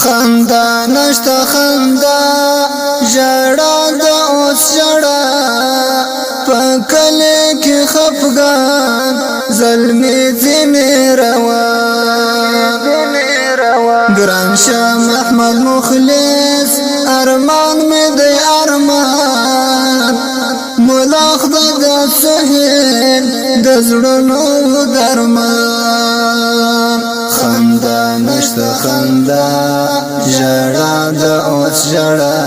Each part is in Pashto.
خندا نشتا خندا ژړا د اوس ژړا پکلې کې خفګان زلمي ځینې روان ګران شاه محمد مخلص ارمان مې دی ارمان مولا خدای د سهیل د زړونو درمان خندا نشته خندا ژړا د اوس ژړا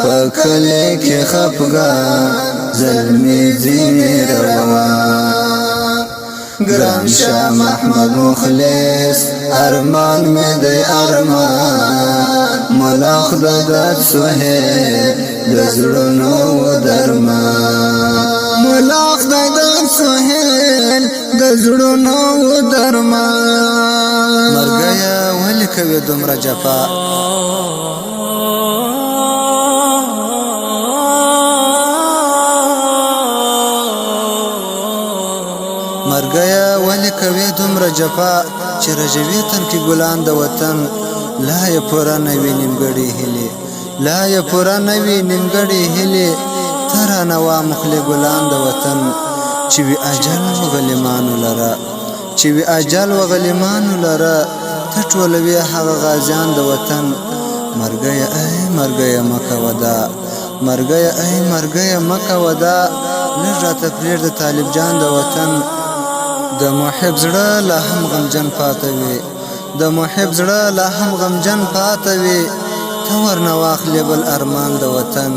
پکلې کې خفګان زلمي ځینې روان ګران شاه محمد مخلص ارمان مې دی ارمان مولا خدای د سهیل د زړونو درمان مولا خدای د سهیل د زړونو درمان مرګیا ولې کوي دومره جفا مرګیا ولې کوي دومره جفا چې رژوي تن کې ګلان د وطن لا یې پوره نوي نیمګړې هیلې لا یې پوره نوي نیمګړې هیلې ترانه وا مخلې ګلان د وطن چې وی اجل وغلیمانو لره چې وی اجل وغلیمانو لره تټولوي هغه غازیان د وطن مرګیا ای مرګیا مکه ودا مرګیا ای مرګیا مکه ودا لږ راته پرېږده طالب جان د وطن د محب زړه لا هم غمجن پاته وي د محب زړه لا هم غمجن پاته وي ته ورنه واخلې بل ارمان د وطن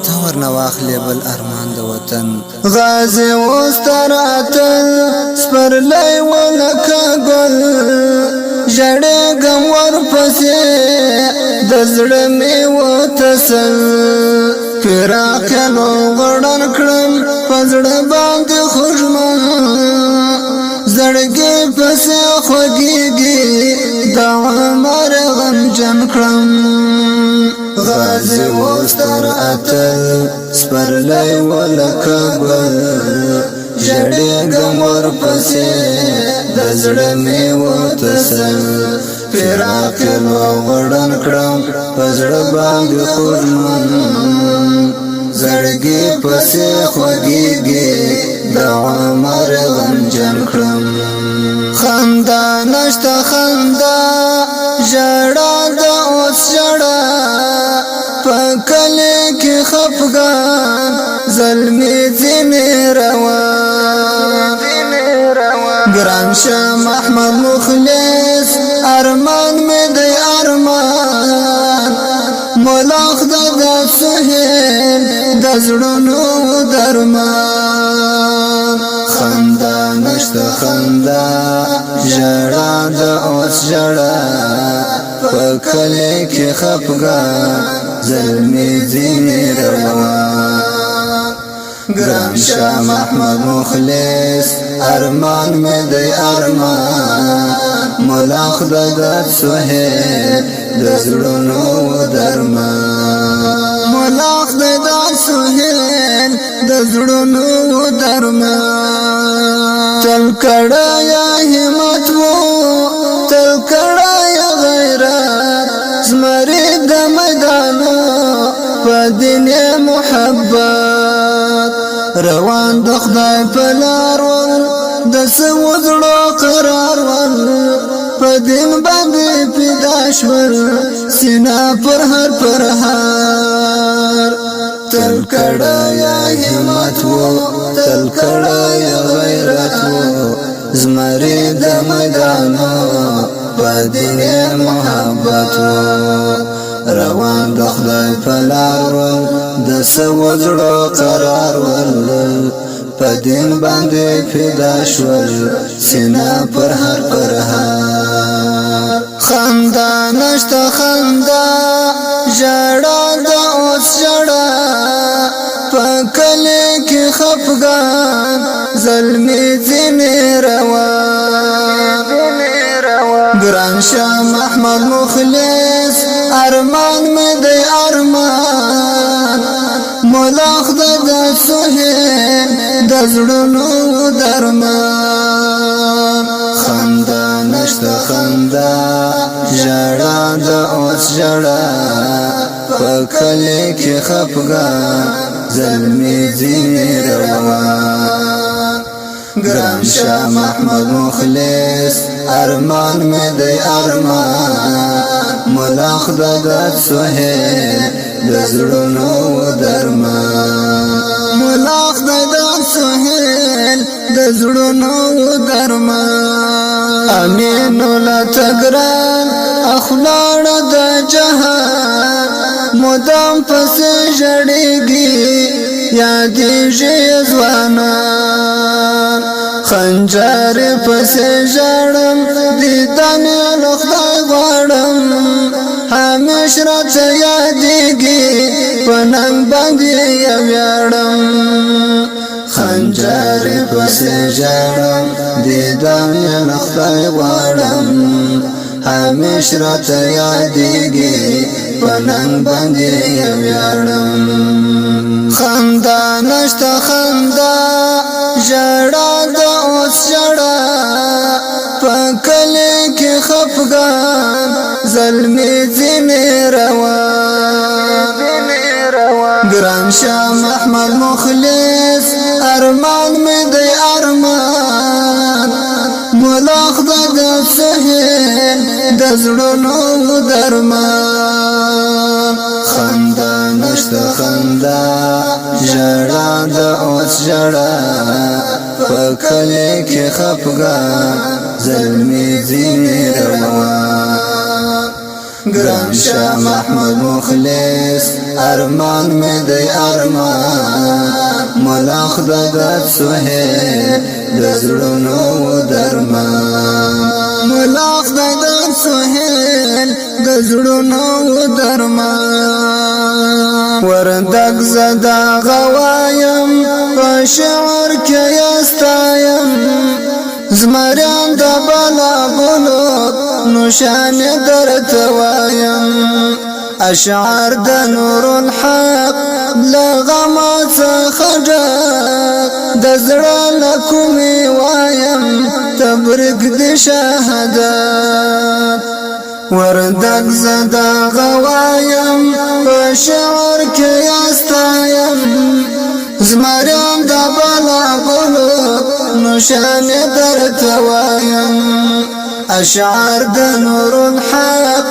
ته ورنه واخلې بل ارمان د وطن غازي اوس تر اتل سپرلی ولکه ګل ژړېږم ورپسې د زړه مې وتسل فراقلو غړن کړم په زړه باندې خوږمن زړګي پسې خوږېږي د عمر غمجن کړم غازي اوس تر اتل سپرلی ولکه ګل ژړېږم ورپسې د زړه مې وتسل فراقلو غړن کړم په زړه باندې خوږمن زړګي پسې خوږېږي د عمر غمجن کړم خندا نشته خندا ژړا د اوس ژړا پکلې کې خفګان زلمي ځینې روان ګران شاه محمد مخلص ارمان مې دی ارمان مولا خدای د سهیل د زړونو درمان خندا نشته خندا ژړا د اوس ژړا پکلې کې خفګان زلمي ځینې روان ګران شاه محمد مخلص ارمان مې دی ارمان مولا خدای د سهیل د زړونو درمان مولا خدای د سهیل د زړونو درمان تل کړه همت وو تل کړه غیرت زمری د میدانو په دین محبت روان د خدای په لار ول د سوځړو قرار ول په دین باندې پیدا شول سینا پر هر تل کړه همت وو تل کړه غیرت وو زمری د میدانو په دین محبت روان د خدای په لار ول د سوځړو قرار ول په دین باندې پیدا شول سینا پر هر خندا نشته خندا ژړا د اوس ژړا پکلې کې خفګان زلمي ځینې روان ګران شاه محمد مخلص ارمان مې دی ارمان مولا خدای د سهیل د زړونو درمان خندا نشته خندا ژړا د اوس ژړا په کلی کې خفګان زلمی ځینې روان ګران شاه محمد مخلص ارمان مې دی ارمان ملا خدای سهیل د زړونو درمان ملا خدای سهیل د زړونو درمان امین لا تګران اخلاړ د جهان مدام پس جړېږي یادېږي ځوانان خنجر پس ژړم دیدن له خدای غواړم همیش راته یادېږي په ننګ باندې ویاړم خنجر پس ژړم دیدن له خدای غواړم همیش راته یادېږي په ننګ باندې ویاړم خندا نشته خندا ژړا د اوس ژړا په کلی کې خفګان زلمی ځینې روان ګران شاه محمد مخلص ارمان مې دی ارمان مولا خدای سهیل د زړونو درمان خندا نشته خندا ژړا د اوس ژړا په کلی کې خفګان زلمی ځینې روان ګران شاه محمد مخلص ارمان مې دی ارمان مولا خدای سهیل د زړونو درمان مولا خدای سهیل د زړونو درمان وردک زدا غوایم په شعر کې یستایم زمریان د بلا بلوک نشان درته وایم اشعار د نور الحق لغما څخه ډک د زړه له کومې وایم تبریک د شهادت وردک زدا غوایم په شعر کې یستایم زمریان د بلا بلوک نشان درته وایم اشعار د نور الحق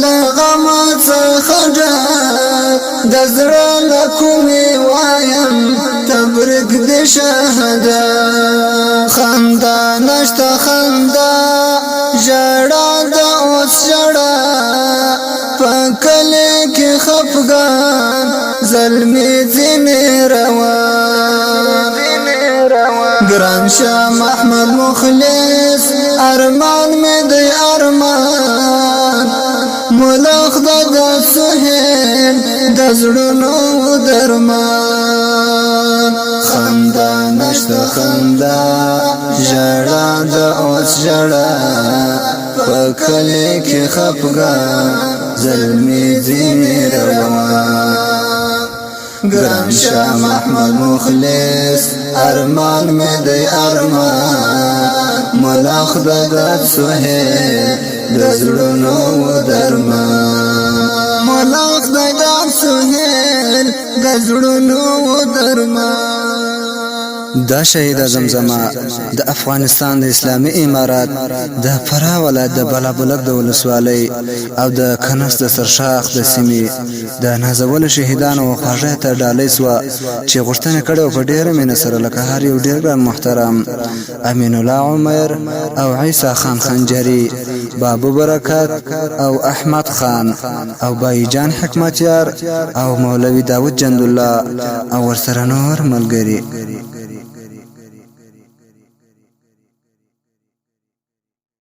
لغما څخه ډک د زړه له کومې وایم تبریک د شهادت خندا نشته خندا ژړا د اوس ژړا په کلی کې خفګان زلمی ځینې روان ګران شاه محمد مخلص ارمان مې دی ارمان مولا خدای سهیل د زړونو درمان خندا نشته خندا ژړا د اوس ژړا په کلی کې خفګان زلمی ځینې روان ګران شاه محمد مخلص ارمان مې دی ارمان مولا خدای سهیل د زړونو درمان مولا خدای سهیل د زړونو درمان دا شهید زمزمه د افغانستان د اسلامي امارات د فراه ولایت د بلابلک د ولسوالۍ او د کنس د سرشاخ د سیمې د نازول شهیدانو خواږه ته ډالۍ سوه چې غوښتنه کړې په ډېره مینه سره لکه هر یو ډېر ګران محترم امین الله عمر او عیسی خان خنجری بابو برکت او احمد خان او بای جان حکمتیار او مولوی داود جند الله او ورسره نور ملګری